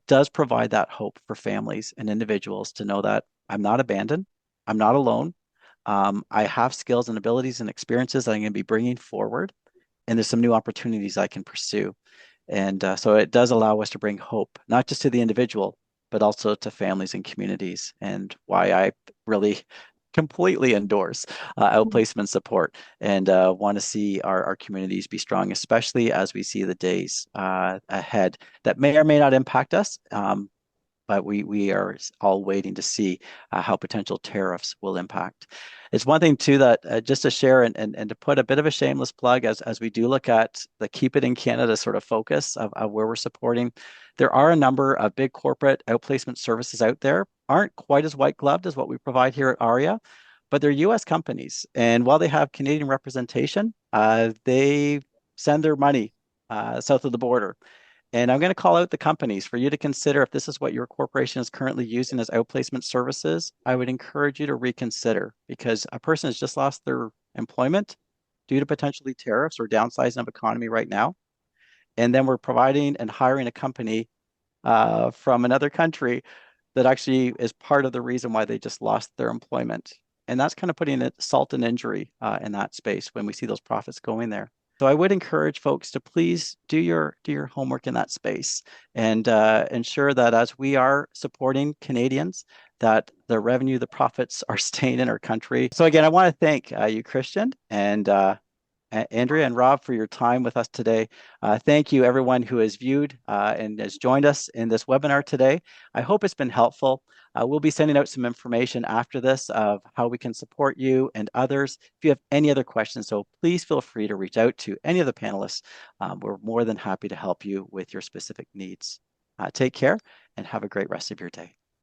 A: Does provide that hope for families and individuals to know that I'm not abandoned, I'm not alone. I have skills and abilities and experiences that I'm going to be bringing forward, and there's some new opportunities I can pursue. And so it does allow us to bring hope, not just to the individual, but also to families and communities, and why I really completely endorse outplacement support and want to see our communities be strong, especially as we see the days ahead that may or may not impact us. But we are all waiting to see how potential tariffs will impact. It's one thing too that just to share and to put a bit of a shameless plug as we do look at the Keep It in Canada sort of focus of where we're supporting, there are a number of big corporate outplacement services out there, aren't quite as white gloved as what we provide here at ARIA, but they're US companies. And while they have Canadian representation, they send their money south of the border. And I'm going to call out the companies for you to consider if this is what your corporation is currently using as outplacement services. I would encourage you to reconsider because a person has just lost their employment due to potentially tariffs or downsizing of economy right now. And then we're providing and hiring a company from another country that actually is part of the reason why they just lost their employment. And that's kind of putting salt and injury in that space when we see those profits going there. So I would encourage folks to please do your homework in that space and ensure that as we are supporting Canadians, that the revenue, the profits are staying in our country. So again, I want to thank you, Christian, and Andrea and Rob for your time with us today. Thank you everyone who has viewed and has joined us in this webinar today. I hope it's been helpful. We'll be sending out some information after this of how we can support you and others. If you have any other questions, so please feel free to reach out to any of the panelists. We're more than happy to help you with your specific needs. Take care and have a great rest of your day.